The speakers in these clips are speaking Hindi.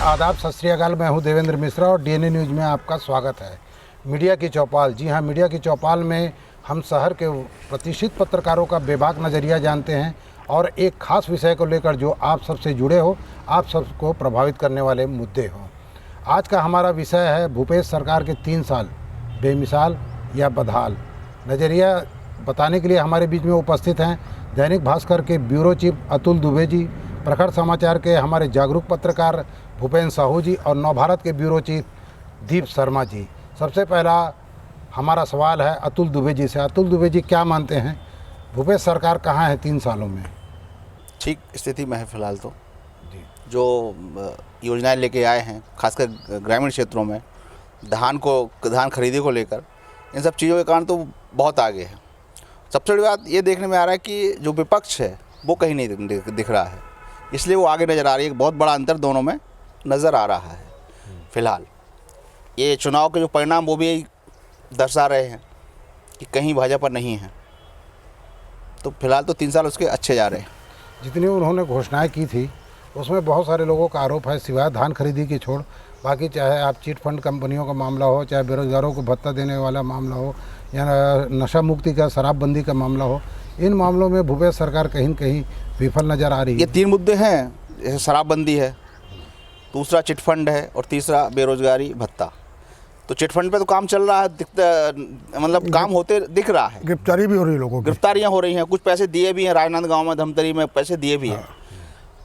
आदाब, सत श्री अकाल। मैं हूं देवेंद्र मिश्रा और डीएनए न्यूज़ में आपका स्वागत है। मीडिया की चौपाल, जी हां, मीडिया की चौपाल में हम शहर के प्रतिष्ठित पत्रकारों का बेबाक नज़रिया जानते हैं और एक खास विषय को लेकर जो आप सबसे जुड़े हो, आप सबको प्रभावित करने वाले मुद्दे हों। आज का हमारा विषय है भूपेश सरकार के 3 साल बेमिसाल या बदहाल। नज़रिया बताने के लिए हमारे बीच में उपस्थित हैं दैनिक भास्कर के ब्यूरो चीफ अतुल दुबे जी, प्रखर समाचार के हमारे जागरूक पत्रकार भूपेन्द्र साहू जी और नवभारत के ब्यूरो चीफ दीप शर्मा जी। सबसे पहला हमारा सवाल है अतुल दुबे जी से। अतुल दुबे जी, क्या मानते हैं भूपेश सरकार कहाँ है 3 सालों में? ठीक स्थिति में है फिलहाल तो जी। जो योजनाएं लेके आए हैं, खासकर ग्रामीण क्षेत्रों में धान खरीदी को लेकर, इन सब चीज़ों के कारण तो बहुत आगे है। सबसे बड़ी बात ये देखने में आ रहा है कि जो विपक्ष है वो कहीं नहीं दिख रहा है, इसलिए वो आगे नज़र आ रही है। बहुत बड़ा अंतर दोनों में नज़र आ रहा है। फिलहाल ये चुनाव के जो परिणाम वो भी दर्शा रहे हैं कि कहीं भाजपा नहीं है, तो फिलहाल तो 3 साल उसके अच्छे जा रहे हैं। जितनी उन्होंने घोषणाएं की थी उसमें बहुत सारे लोगों का आरोप है, सिवाय धान खरीदी की छोड़ बाकी, चाहे आप चिट फंड कंपनियों का मामला हो, चाहे बेरोजगारों को भत्ता देने वाला मामला हो, या नशा मुक्ति का, शराबबंदी का मामला हो, इन मामलों में भूपेश सरकार कहीं न कहीं विफल नज़र आ रही है। ये 3 मुद्दे हैं, जैसे शराबबंदी है, दूसरा चिट फंड है और तीसरा बेरोजगारी भत्ता। तो चिट फंड पे तो काम चल रहा है, मतलब काम होते दिख रहा है। गिरफ्तारी भी हो रही है, लोगों की गिरफ्तारियाँ हो रही हैं, कुछ पैसे दिए भी हैं, राजनांदगांव में धमतरी में पैसे दिए भी हैं।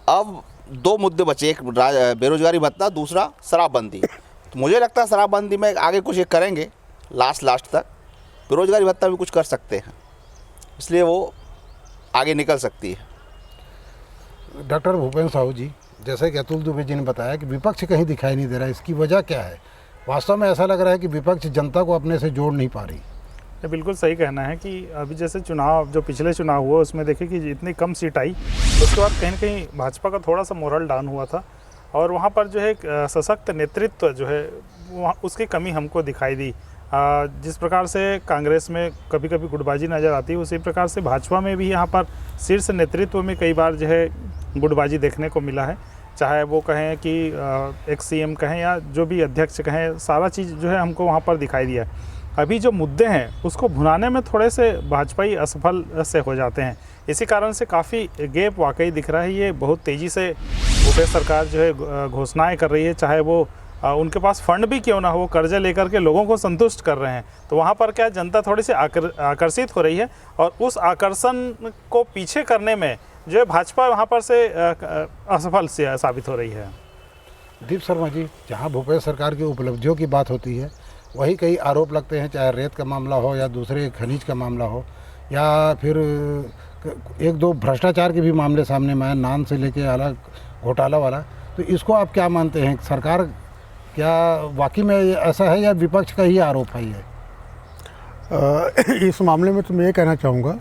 अब 2 मुद्दे बचे, एक बेरोजगारी भत्ता, दूसरा शराबबंदी। तो मुझे लगता है शराबबंदी में आगे कुछ एक करेंगे लास्ट तक, बेरोजगारी भत्ता भी कुछ कर सकते हैं, इसलिए वो आगे निकल सकती है। डॉक्टर भूपेन्द्र साहू जी, जैसे कि अतुल दुबे जी ने बताया कि विपक्ष कहीं दिखाई नहीं दे रहा है, इसकी वजह क्या है? वास्तव में ऐसा लग रहा है कि विपक्ष जनता को अपने से जोड़ नहीं पा रही। ये बिल्कुल सही कहना है कि अभी जैसे चुनाव, जो पिछले चुनाव हुआ उसमें देखे कि इतनी कम सीट आई, उसके बाद कहीं न कहीं भाजपा का थोड़ा सा मोरल डाउन हुआ था और वहाँ पर जो है एक सशक्त नेतृत्व जो है वहाँ उसकी कमी हमको दिखाई दी। जिस प्रकार से कांग्रेस में कभी कभी गुटबाजी नज़र आती है, उसी प्रकार से भाजपा में भी यहाँ पर शीर्ष नेतृत्व में कई बार जो है गुटबाजी देखने को मिला है। चाहे वो कहें कि एक्स CM कहें या जो भी अध्यक्ष कहें, सारा चीज़ जो है हमको वहाँ पर दिखाई दिया। अभी जो मुद्दे हैं उसको भुनाने में थोड़े से भाजपाई असफल से हो जाते हैं, इसी कारण से काफ़ी गैप वाकई दिख रहा है। ये बहुत तेज़ी से भूपेश सरकार जो है घोषणाएँ कर रही है, चाहे वो उनके पास फंड भी क्यों ना हो, कर्जे लेकर के लोगों को संतुष्ट कर रहे हैं। तो वहाँ पर क्या जनता थोड़ी सी आकर्षित हो रही है और उस आकर्षण को पीछे करने में जो है भाजपा वहाँ पर से असफल से साबित हो रही है। दीप शर्मा जी, जहाँ भूपेश सरकार की उपलब्धियों की बात होती है वही कई आरोप लगते हैं, चाहे रेत का मामला हो या दूसरे खनिज का मामला हो या फिर 1-2 भ्रष्टाचार के भी मामले सामने में आए, नान से लेके अलग घोटाला वाला। तो इसको आप क्या मानते हैं? सरकार क्या वाकई में ऐसा है या विपक्ष का ही आरोप है ये? इस मामले में तो मैं ये कहना चाहूँगा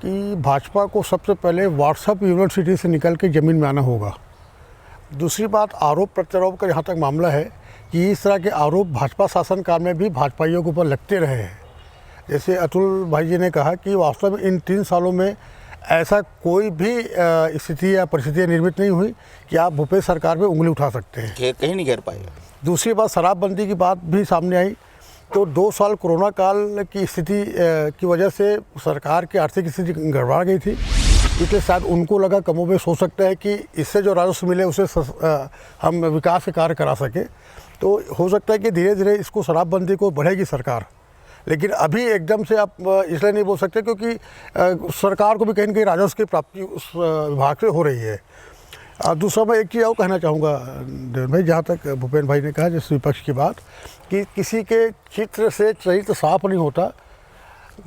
कि भाजपा को सबसे पहले व्हाट्सएप यूनिवर्सिटी से निकल के ज़मीन में आना होगा। दूसरी बात, आरोप प्रत्यारोप का जहाँ तक मामला है कि इस तरह के आरोप भाजपा शासनकाल में भी भाजपाइयों के ऊपर लगते रहे हैं। जैसे अतुल भाई जी ने कहा कि वास्तव में इन 3 सालों में ऐसा कोई भी स्थिति या परिस्थितियाँ निर्मित नहीं हुई कि आप भूपेश सरकार पे उंगली उठा सकते हैं, कहीं नहीं घेर पाए। दूसरी बात, शराबबंदी की बात भी सामने आई। तो 2 साल कोरोना काल की स्थिति की वजह से सरकार की आर्थिक स्थिति गड़बड़ा गई थी, इसलिए शायद उनको लगा कमोबेश हो सकता है कि इससे जो राजस्व मिले उसे हम विकास के कार्य करा सके। तो हो सकता है कि धीरे धीरे इसको शराबबंदी को बढ़ेगी सरकार, लेकिन अभी एकदम से आप इसलिए नहीं बोल सकते क्योंकि सरकार को भी कहीं न कहीं राजस्व की प्राप्ति उस विभाग से हो रही है। दूसरा मैं एक चीज़ और कहना चाहूँगा देवेंद्र भाई, जहाँ तक भूपेन्द्र भाई ने कहा जिस विपक्ष की बात, कि किसी के चित्र से चरित्र साफ नहीं होता,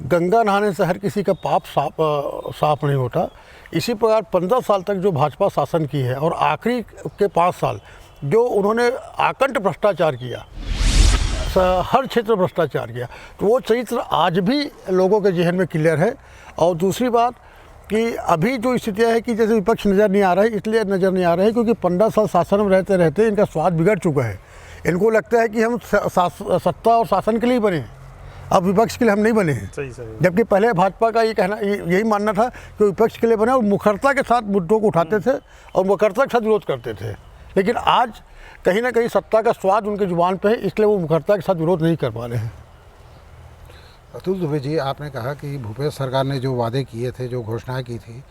गंगा नहाने से हर किसी का पाप साफ नहीं होता। इसी प्रकार 15 साल तक जो भाजपा शासन की है और आखिरी के 5 साल जो उन्होंने आकंठ भ्रष्टाचार किया, हर क्षेत्र भ्रष्टाचार किया, तो वो चरित्र आज भी लोगों के जहन में क्लियर है। और दूसरी बात कि अभी जो स्थितियाँ है कि जैसे विपक्ष नज़र नहीं आ रहा है, इसलिए नज़र नहीं आ रहा है क्योंकि 15 साल शासन में रहते रहते इनका स्वाद बिगड़ चुका है। इनको लगता है कि हम सत्ता और शासन के लिए बने हैं, अब विपक्ष के लिए हम नहीं बने हैं। सही। जबकि पहले भाजपा का ये कहना, यही मानना था कि विपक्ष के लिए बने और मुखरता के साथ मुद्दों को उठाते थे और मुखरता के साथ विरोध करते थे। लेकिन आज कहीं ना कहीं सत्ता का स्वाद उनके जुबान पे है, इसलिए वो मुखरता के साथ विरोध नहीं कर पा रहे हैं। अतुल दुबे जी, आपने कहा कि भूपेश सरकार ने जो वादे किए थे, जो घोषणाएं की थी,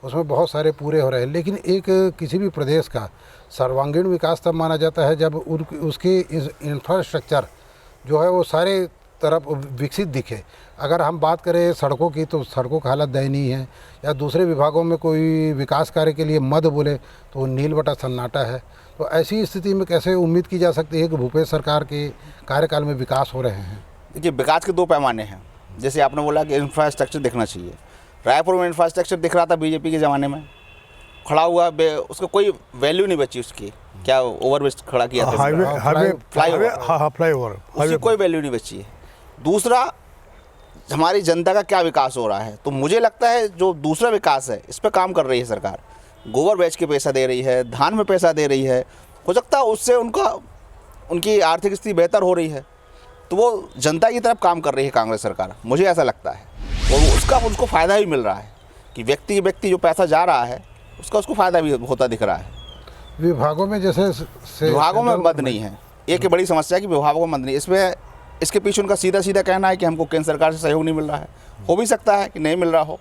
उसमें बहुत सारे पूरे हो रहे हैं, लेकिन एक किसी भी प्रदेश का सर्वांगीण विकास तब माना जाता है जब उसके इंफ्रास्ट्रक्चर जो है वो सारे तरफ विकसित दिखे। अगर हम बात करें सड़कों की, तो सड़कों की हालत दयनीय है, या दूसरे विभागों में कोई विकास कार्य के लिए मद बोले तो वो नील बटा सन्नाटा है। तो ऐसी स्थिति में कैसे उम्मीद की जा सकती है कि भूपेश सरकार के कार्यकाल में विकास हो रहे हैं? देखिए, विकास के दो पैमाने हैं। जैसे आपने बोला कि इंफ्रास्ट्रक्चर दिखना चाहिए, रायपुर में इंफ्रास्ट्रक्चर दिख रहा था बीजेपी के ज़माने में, खड़ा हुआ, उसको कोई वैल्यू नहीं बची उसकी। क्या ओवरब्रिज खड़ा किया था, फ्लाईओवर, उसकी कोई वैल्यू नहीं बची है। दूसरा, हमारी जनता का क्या विकास हो रहा है, तो मुझे लगता है जो दूसरा विकास है इस पर काम कर रही है सरकार। गोबर बेच के पैसा दे रही है, धान में पैसा दे रही है, हो सकता है उससे उनकी आर्थिक स्थिति बेहतर हो रही है, तो वो जनता की तरफ काम कर रही है कांग्रेस सरकार, मुझे ऐसा लगता है। और उसका उनको फ़ायदा भी मिल रहा है कि व्यक्ति जो पैसा जा रहा है उसको फ़ायदा भी होता दिख रहा है। विभागों में जैसे विभागों में मद नहीं है, एक बड़ी समस्या है कि विभागों में मद नहीं। इसके पीछे उनका सीधा कहना है कि हमको केंद्र सरकार से सहयोग नहीं मिल रहा है। हो भी सकता है कि नहीं मिल रहा हो।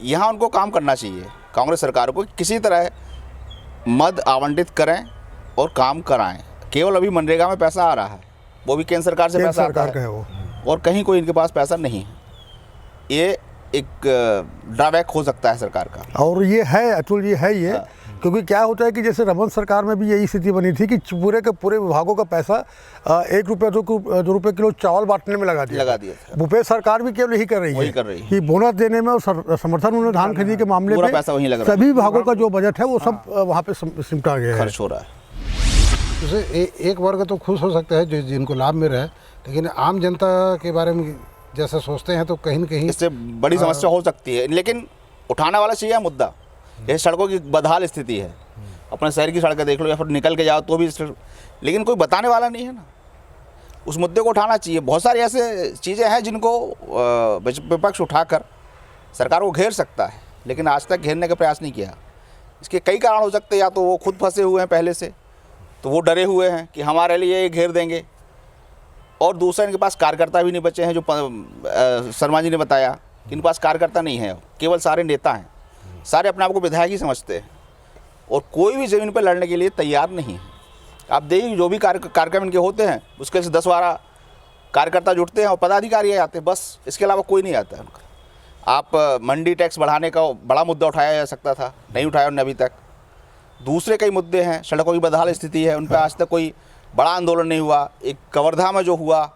यहाँ उनको काम करना चाहिए कांग्रेस सरकार को, किसी तरह मद आवंटित करें और काम कराएं। केवल अभी मनरेगा में पैसा आ रहा है, वो भी केंद्र सरकार से पैसा आता है वो, और कहीं कोई इनके पास पैसा नहीं है। ये एक ड्रॉबैक हो सकता है सरकार का। और ये है अतुल जी, है ये, क्योंकि क्या होता है कि जैसे रमन सरकार में भी यही स्थिति बनी थी कि पूरे के पूरे विभागों का पैसा 1 रुपये 2 रुपये किलो चावल बांटने में लगा दिया था। भूपेश सरकार भी केवल यही कर रही है कि बोनस देने में और समर्थन उन्हें धान खरीदी के मामले में पैसा वहीं लग रहा है। सभी विभागों का जो बजट है वो सब वहाँ पे सिमटा गया है, खर्च हो रहा है। उसे एक वर्ग तो खुश हो सकता है जो जिनको लाभ मिल रहा है, लेकिन आम जनता के बारे में जैसा सोचते हैं तो कहीं न कहीं इससे बड़ी समस्या हो सकती है। लेकिन उठाने वाला चाहिए मुद्दा। ये सड़कों की बदहाल स्थिति है, अपने शहर की सड़कें देख लो या फिर निकल के जाओ तो भी, लेकिन कोई बताने वाला नहीं है ना। उस मुद्दे को उठाना चाहिए। बहुत सारी ऐसे चीज़ें हैं जिनको विपक्ष उठाकर सरकार को घेर सकता है, लेकिन आज तक घेरने का प्रयास नहीं किया। इसके कई कारण हो सकते हैं। या तो वो खुद फंसे हुए हैं पहले से, तो वो डरे हुए हैं कि हमारे लिए ये घेर देंगे, और दूसरा इनके पास कार्यकर्ता भी नहीं बचे हैं। जो शर्मा जी ने बताया कि इनके पास कार्यकर्ता नहीं है, केवल सारे नेता हैं, सारे अपने आप को विधायक ही समझते हैं, और कोई भी ज़मीन पर लड़ने के लिए तैयार नहीं है। आप देखिए, जो भी कार्यक्रम इनके होते हैं उसके से 10-12 कार्यकर्ता जुटते हैं और पदाधिकारी आते हैं, बस। इसके अलावा कोई नहीं आता है उनका। आप मंडी टैक्स बढ़ाने का बड़ा मुद्दा उठाया जा सकता था, नहीं उठाया उन्होंने अभी तक। दूसरे कई मुद्दे हैं, सड़कों की बदहाल स्थिति है, उन पर आज तक कोई बड़ा आंदोलन नहीं हुआ। एक कवर्धा में जो हुआ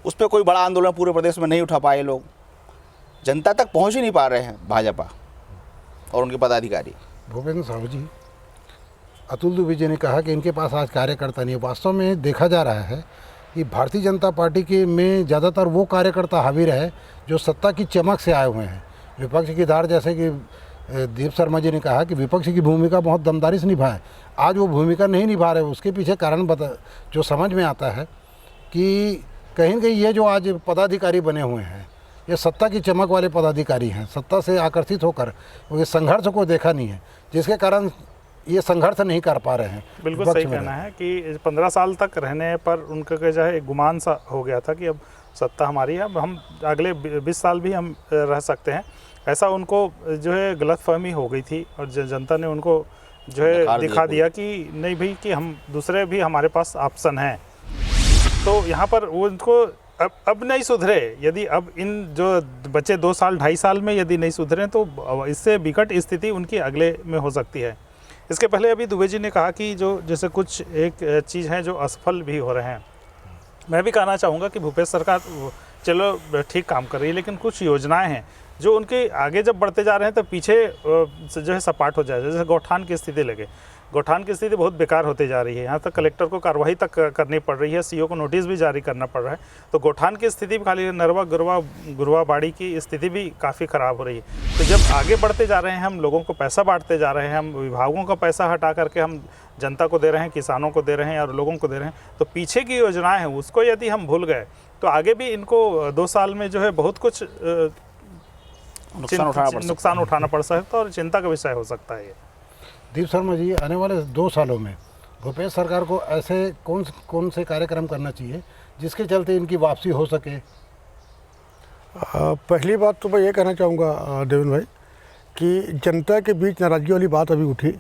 उस पर कोई बड़ा आंदोलन पूरे प्रदेश में नहीं उठा पाए लोग। जनता तक पहुंच ही नहीं पा रहे हैं भाजपा और उनके पदाधिकारी। भूपेंद्र साहू जी, अतुल दुबे जी ने कहा कि इनके पास आज कार्यकर्ता नहीं है। वास्तव में देखा जा रहा है कि भारतीय जनता पार्टी के में ज़्यादातर वो कार्यकर्ता हावी रहे जो सत्ता की चमक से आए हुए हैं। विपक्ष की धार, जैसे कि दीप शर्मा जी ने कहा कि विपक्ष की भूमिका बहुत दमदारी से निभाए, आज वो भूमिका नहीं निभा रहे। उसके पीछे कारण जो समझ में आता है कि कहीं न कहीं ये जो आज पदाधिकारी बने हुए हैं, ये सत्ता की चमक वाले पदाधिकारी हैं, सत्ता से आकर्षित होकर, क्योंकि संघर्ष को देखा नहीं है, जिसके कारण ये संघर्ष नहीं कर पा रहे हैं। बिल्कुल सही कहना है कि 15 साल तक रहने पर उनका जो है एक गुमान सा हो गया था कि अब सत्ता हमारी है, अब हम अगले 20 साल भी हम रह सकते हैं। ऐसा उनको जो है गलतफहमी हो गई थी, और जनता ने उनको जो है दिखा दिया कि नहीं भाई, कि हम दूसरे भी हमारे पास ऑप्शन हैं। तो यहाँ पर वो उनको अब नहीं सुधरे। यदि अब इन जो बच्चे 2 साल 2.5 साल में यदि नहीं सुधरे तो इससे विकट स्थिति उनकी अगले में हो सकती है। इसके पहले अभी दुबे जी ने कहा कि जो जैसे कुछ एक चीज़ है जो असफल भी हो रहे हैं। मैं भी कहना चाहूँगा कि भूपेश सरकार चलो ठीक काम कर रही है, लेकिन कुछ योजनाएं हैं जो उनके आगे जब बढ़ते जा रहे हैं तो पीछे जो है सपाट हो जाए। जैसे गौठान की स्थिति लगे, गौठान की स्थिति बहुत बेकार होती जा रही है। यहाँ तक कलेक्टर को कार्रवाई तक करनी पड़ रही है, सीओ को नोटिस भी जारी करना पड़ रहा है। तो गौठान की स्थिति भी खाली, नरवा गुरवा बाड़ी की स्थिति भी काफ़ी ख़राब हो रही है। तो जब आगे बढ़ते जा रहे हैं, हम लोगों को पैसा बांटते जा रहे हैं, हम विभागों का पैसा हटा करके हम जनता को दे रहे हैं, किसानों को दे रहे हैं और लोगों को दे रहे हैं, तो पीछे की योजनाएँ हैं उसको यदि हम भूल गए तो आगे भी इनको 2 साल में जो है बहुत कुछ नुकसान उठाना पड़ सकता है और चिंता का विषय हो सकता है ये। दीप शर्मा जी, आने वाले 2 सालों में भूपेश सरकार को ऐसे कौन से कार्यक्रम करना चाहिए जिसके चलते इनकी वापसी हो सके? पहली बात तो मैं ये कहना चाहूँगा देवेंद्र भाई कि जनता के बीच नाराज़गी वाली बात अभी उठी,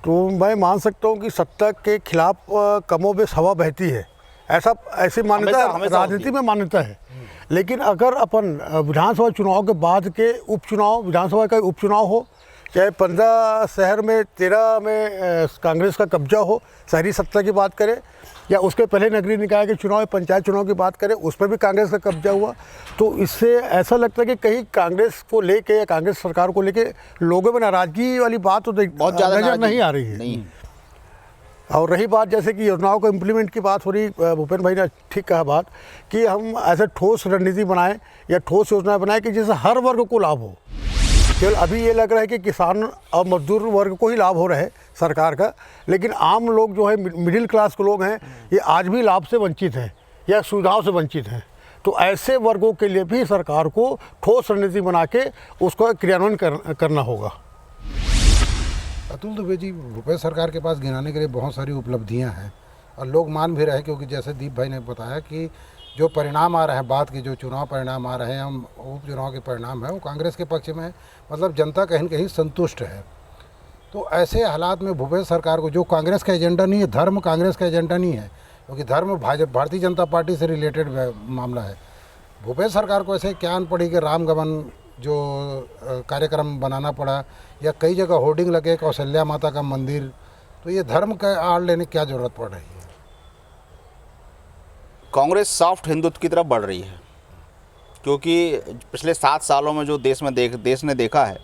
तो मैं मान सकता हूँ कि सत्ता के खिलाफ कमोबेश हवा बहती है, ऐसी मान्यता राजनीति में मान्यता है। लेकिन अगर अपन विधानसभा चुनाव के बाद के उपचुनाव, विधानसभा का उपचुनाव हो, चाहे 15 शहर में 13 में कांग्रेस का कब्जा हो, शहरी सत्ता की बात करें, या उसके पहले नगरीय निकाय के चुनाव, पंचायत चुनाव की बात करें, उस पर भी कांग्रेस का कब्जा हुआ, तो इससे ऐसा लगता है कि कहीं कांग्रेस को लेके या कांग्रेस सरकार को लेके लोगों में नाराज़गी वाली बात तो बहुत ज़्यादा नजर नहीं आ रही है। नहीं। और रही बात जैसे कि योजनाओं को इम्प्लीमेंट की बात हो रही, भूपेंद्र भाई ने ठीक कहा बात कि हम ऐसे ठोस रणनीति बनाएं या ठोस योजनाएं बनाएं कि जिससे हर वर्ग को लाभ हो। केवल अभी ये लग रहा है कि किसान और मजदूर वर्ग को ही लाभ हो रहा है सरकार का, लेकिन आम लोग जो है, मिडिल क्लास के लोग हैं, ये आज भी लाभ से वंचित हैं या सुविधाओं से वंचित हैं। तो ऐसे वर्गों के लिए भी सरकार को ठोस रणनीति बना के उसका क्रियान्वयन करना होगा। अतुल दुबे जी, भूपेश सरकार के पास गिनाने के लिए बहुत सारी उपलब्धियां हैं और लोग मान भी रहे हैं, क्योंकि जैसे दीप भाई ने बताया कि जो परिणाम आ रहे हैं, बात के जो चुनाव परिणाम आ रहे हैं, हम उपचुनाव के परिणाम हैं, वो कांग्रेस के पक्ष में है, मतलब जनता कहीं न कहीं संतुष्ट है। तो ऐसे हालात में भूपेश सरकार को, जो कांग्रेस का एजेंडा नहीं है, धर्म कांग्रेस का एजेंडा नहीं है, क्योंकि धर्म भारतीय जनता पार्टी से रिलेटेड मामला है, भूपेश सरकार को ऐसे क्या आन पड़ी कि रामगमन जो कार्यक्रम बनाना पड़ा, या कई जगह होर्डिंग लगे कौशल्या माता का मंदिर, तो ये धर्म का आड़ लेने की क्या ज़रूरत पड़ रही है? कांग्रेस सॉफ्ट हिंदुत्व की तरफ बढ़ रही है, क्योंकि पिछले 7 सालों में जो देश ने देखा है,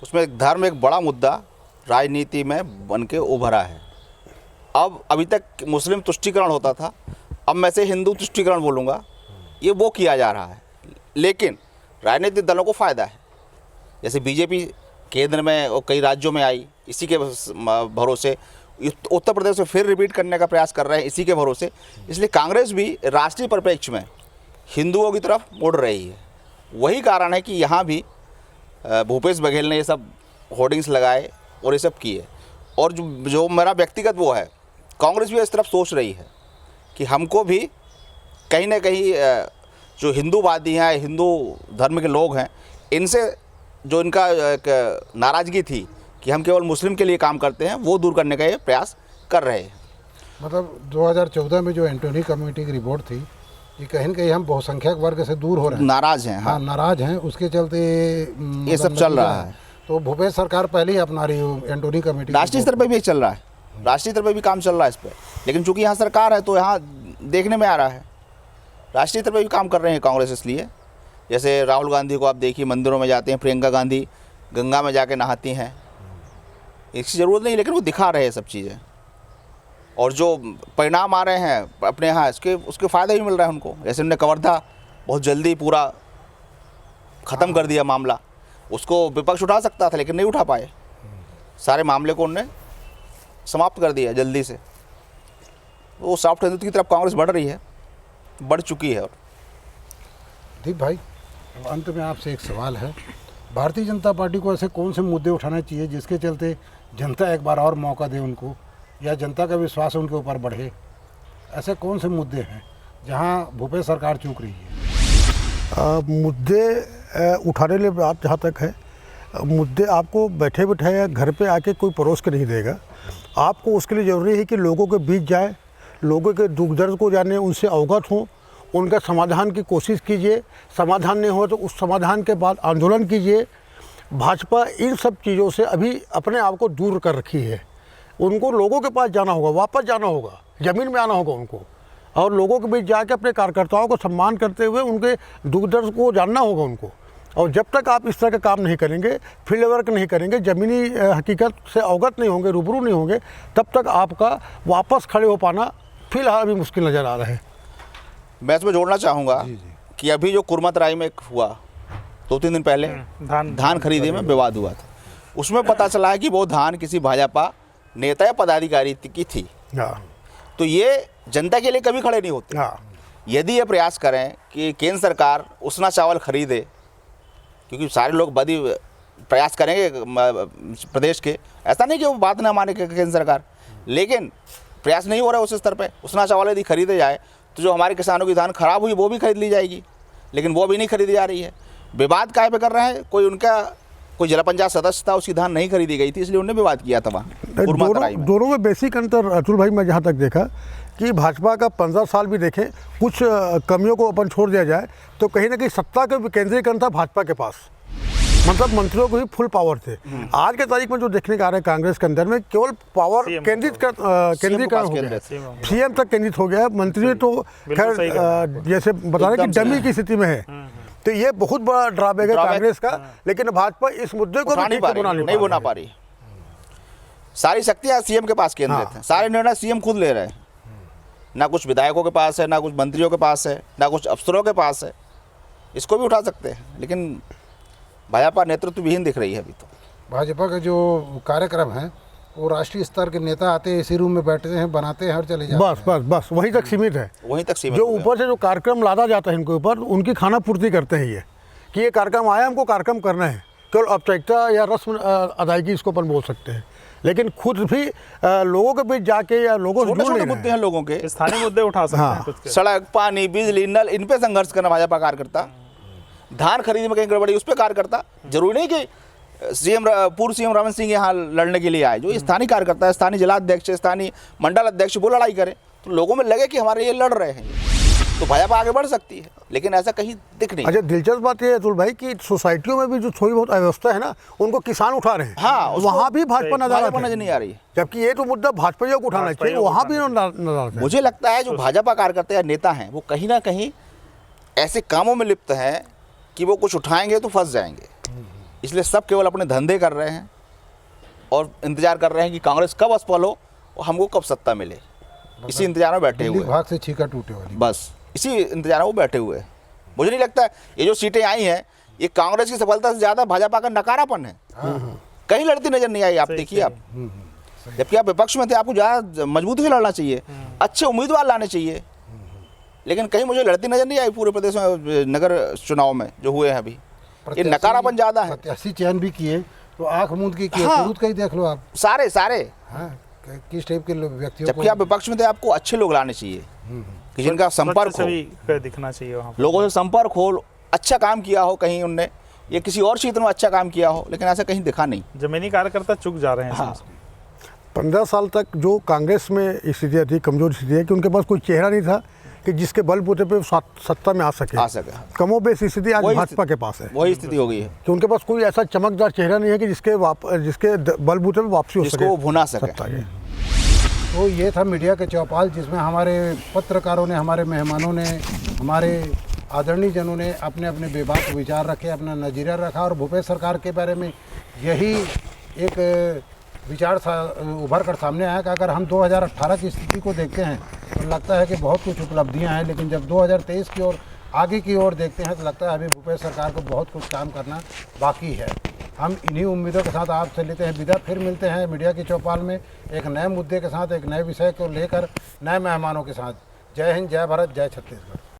उसमें धर्म एक बड़ा मुद्दा राजनीति में बन के उभरा है। अब अभी तक मुस्लिम तुष्टीकरण होता था, अब मैं से हिंदू तुष्टीकरण बोलूँगा, ये वो किया जा रहा है। लेकिन राजनीतिक दलों को फ़ायदा है, जैसे बीजेपी केंद्र में और कई राज्यों में आई, इसी के भरोसे उत्तर प्रदेश में फिर रिपीट करने का प्रयास कर रहे हैं, इसी के भरोसे। इसलिए कांग्रेस भी राष्ट्रीय परिप्रेक्ष्य में हिंदुओं की तरफ मुड़ रही है। वही कारण है कि यहाँ भी भूपेश बघेल ने ये सब होर्डिंग्स लगाए और ये सब किए। और जो मेरा व्यक्तिगत वो है, कांग्रेस भी इस तरफ सोच रही है कि हमको भी कहीं ना कहीं जो हिंदूवादी हैं, हिंदू धर्म के लोग हैं, इनसे जो इनका नाराज़गी थी कि हम केवल मुस्लिम के लिए काम करते हैं, वो दूर करने का ये प्रयास कर रहे हैं। मतलब 2014 में जो एंटोनी कमेटी की रिपोर्ट थी कि कहीं न कहीं हम बहुसंख्यक वर्ग से दूर हो रहे हैं, नाराज़ हैं। हाँ, नाराज़ हैं, उसके चलते ये सब चल रहा है। तो भूपेश सरकार पहले ही अपना रही एंटोनी कमेटी, राष्ट्रीय स्तर पर भी चल रहा है, राष्ट्रीय स्तर पर भी काम चल रहा है इस पर। लेकिन चूंकि यहाँ सरकार है तो यहाँ देखने में आ रहा है, राष्ट्रीय स्तर पर भी काम कर रहे हैं कांग्रेस। इसलिए जैसे राहुल गांधी को आप देखिए, मंदिरों में जाते हैं, प्रियंका गांधी गंगा में जाके नहाती हैं, इसकी ज़रूरत नहीं, लेकिन वो दिखा रहे हैं सब चीज़ें। और जो परिणाम आ रहे हैं अपने यहाँ, उसके फ़ायदा भी मिल रहा है उनको। जैसे उन्होंने कवर्धा बहुत जल्दी पूरा ख़त्म कर दिया मामला, उसको विपक्ष उठा सकता था लेकिन नहीं उठा पाए, सारे मामले को उन्होंने समाप्त कर दिया जल्दी से। वो सॉफ्ट हिंदुत्व की तरफ कांग्रेस बढ़ रही है, बढ़ चुकी है। और दीप भाई, अंत में आपसे एक सवाल है, भारतीय जनता पार्टी को ऐसे कौन से मुद्दे उठाने चाहिए जिसके चलते जनता एक बार और मौका दे उनको, या जनता का विश्वास उनके ऊपर बढ़े? ऐसे कौन से मुद्दे हैं जहां भूपेश सरकार चूक रही है? मुद्दे उठाने लिए बात जहाँ तक है, मुद्दे आपको बैठे बैठे घर पे आके कोई परोस के नहीं देगा। आपको उसके लिए ज़रूरी है कि लोगों के बीच जाए, लोगों के दुख दर्द को जाने, उनसे अवगत हों, उनका समाधान की कोशिश कीजिए। समाधान नहीं हो तो उस समाधान के बाद आंदोलन कीजिए। भाजपा इन सब चीज़ों से अभी अपने आप को दूर कर रखी है। उनको लोगों के पास जाना होगा, वापस जाना होगा, ज़मीन में आना होगा उनको, और लोगों के बीच जाके अपने कार्यकर्ताओं को सम्मान करते हुए उनके दुख दर्द को जानना होगा उनको। और जब तक आप इस तरह का काम नहीं करेंगे, फील्ड वर्क नहीं करेंगे, ज़मीनी हकीकत से अवगत नहीं होंगे, रूबरू नहीं होंगे, तब तक आपका वापस खड़े हो पाना फिलहाल अभी मुश्किल नज़र आ रहा है। मैं इसमें जोड़ना चाहूँगा कि अभी जो कुर्मत राय में हुआ 2-3 दिन पहले धान खरीदे में विवाद हुआ था, उसमें पता चला है कि वो धान किसी भाजपा नेता या पदाधिकारी की थी। तो ये जनता के लिए कभी खड़े नहीं होते। यदि ये प्रयास करें कि केंद्र सरकार उसना चावल खरीदे, क्योंकि सारे लोग बड़ी प्रयास करेंगे प्रदेश के, ऐसा नहीं कि वो बात ना माने केंद्र सरकार, लेकिन प्रयास नहीं हो रहा है उस स्तर पे। उसना चावल यदि खरीदे जाए तो जो हमारे किसानों की धान खराब हुई वो भी खरीद ली जाएगी, लेकिन वो भी नहीं खरीदी जा रही है। विवाद काहे पे कर रहे हैं, कोई जिला पंचायत सदस्य था, उसकी धान नहीं खरीदी गई थी, इसलिए उन्होंने विवाद किया था वहाँ। दोनों में बेसिक अंतर अतुल भाई, मैं जहाँ तक देखा कि भाजपा का 15 साल भी देखें, कुछ कमियों को अपन छोड़ दिया जाए तो कहीं ना कहीं सत्ता का केंद्रीकरण था भाजपा के पास, मतलब मंत्रियों को ही फुल पावर थे। आज के तारीख में जो देखने का आ रहा है कांग्रेस के अंदर में केवल पावर केंद्रीकरण हो गया, सीएम तक केंद्रित हो गया। मंत्री तो खैर जैसे बता रहे कि डमी की स्थिति में है, तो ये बहुत बड़ा ड्रॉबैक है कांग्रेस का। लेकिन भाजपा इस मुद्दे को नहीं बना पा रही। सारी शक्तियां सीएम के पास केंद्रित हैं, सारे निर्णय सीएम खुद ले रहे हैं, ना कुछ विधायकों के पास है, ना कुछ मंत्रियों के पास है, ना कुछ अफसरों के पास है। इसको भी उठा सकते हैं, लेकिन भाजपा नेतृत्व विहीन दिख रही है अभी तो। भाजपा का जो कार्यक्रम है वो राष्ट्रीय स्तर के नेता आते हैं, इसी रूम में बैठते हैं, बनाते हैं और चले जाते हैं। बस वहीं तक सीमित है, वहीं तक सीमित। जो ऊपर से जो कार्यक्रम लादा जाता है इनके ऊपर, उनकी खाना पूर्ति करते हैं ये कि ये कार्यक्रम आया, हमको कार्यक्रम करना है, केवल औपचारिकता या रस्म अदायगी इसको अपन बोल सकते हैं। लेकिन खुद भी लोगों के बीच जाके या लोगों से छोटे मुद्दे हैं, लोगों के स्थानीय मुद्दे उठा सकते हैं खुद के। सड़क, पानी, बिजली, नल, इन पे संघर्ष करना भाजपा कार्यकर्ता। धान खरीद में कहीं गड़बड़ी, उस पर कार्यकर्ता। जरूरी नहीं कि पूर्व सीएम रमन सिंह यहाँ लड़ने के लिए आए। जो स्थानीय कार्यकर्ता है, स्थानीय जिलाध्यक्ष, स्थानीय मंडल अध्यक्ष, वो लड़ाई करे तो लोगों में लगे कि हमारे ये लड़ रहे हैं, तो भाजपा आगे बढ़ सकती है। लेकिन ऐसा कहीं दिख नहीं। अच्छा, दिलचस्प बात ये है अतुल भाई कि सोसाइटियों में भी जो थोड़ी बहुत अव्यवस्था है ना, उनको किसान उठा रहे हैं। हाँ, वहाँ भी भाजपा नजर नहीं आ रही है, जबकि ये तो मुद्दा भाजपा को उठाना चाहिए, वहाँ भी नजर। मुझे लगता है जो भाजपा कार्यकर्ता या नेता हैं वो कहीं ना कहीं ऐसे कामों में लिप्त हैं कि वो कुछ उठाएंगे तो फंस जाएंगे। इसलिए सब केवल अपने धंधे कर रहे हैं और इंतजार कर रहे हैं कि कांग्रेस कब असफल हो और हमको कब सत्ता मिले। इसी इंतजार में बैठे हुए हैं। भाग से छीका टूटे वाली, बस इसी इंतजार में वो बैठे हुए हैं। मुझे नहीं लगता ये जो सीटें आई हैं ये कांग्रेस की सफलता से ज़्यादा भाजपा का नकारापन है। कहीं लड़ती नजर नहीं आई। आप देखिए, आप जबकि आप विपक्ष में थे, आपको ज़्यादा मजबूती से लड़ना चाहिए, अच्छे उम्मीदवार लाने चाहिए, लेकिन कहीं मुझे लड़ती नजर नहीं आई पूरे प्रदेश में नगर चुनाव में जो हुए हैं अभी। ये नकारापन ज़्यादा है। प्रत्याशी चयन भी किए तो आंख मूंद के किए, खुद का ही देख लो आप। सारे हाँ, किस टाइप के व्यक्तियों जबकि आप विपक्ष में थे, आपको अच्छे लोग लाने चाहिए कि जिनका संपर्क हो, दिखना चाहिए वहाँ लोगों से संपर्क हो, अच्छा काम किया हो कहीं उनने, या किसी और क्षेत्र में अच्छा काम किया हो, लेकिन ऐसा कहीं दिखा नहीं। जमीनी कार्यकर्ता चुक जा रहे हैं। हाँ। 15 साल तक जो कांग्रेस में स्थिति थी, कमजोर स्थिति है कि उनके पास कोई चेहरा नहीं था कि जिसके बलबूते पे सत्ता में आ सके। कमोबेश स्थिति आज भाजपा के पास है, वही स्थिति हो गई है कि उनके पास कोई ऐसा चमकदार चेहरा नहीं है कि जिसके बलबूते पे वापसी हो सके, वो भुना सके। तो ये था मीडिया के चौपाल, जिसमें हमारे पत्रकारों ने, हमारे मेहमानों ने, हमारे आदरणीय जनों ने अपने अपने बेबाक विचार रखे, अपना नज़रिया रखा और भूपेश सरकार के बारे में यही एक विचार उभर कर सामने आया कि अगर हम 2018 की स्थिति को देखते हैं तो लगता है कि बहुत कुछ उपलब्धियां हैं, लेकिन जब 2023 की ओर आगे की ओर देखते हैं तो लगता है अभी भूपेश सरकार को बहुत कुछ काम करना बाकी है। हम इन्हीं उम्मीदों के साथ आपसे लेते हैं विदा। फिर मिलते हैं मीडिया की चौपाल में एक नए मुद्दे के साथ, एक नए विषय को लेकर, नए मेहमानों के साथ। जय हिंद, जय भारत, जय छत्तीसगढ़।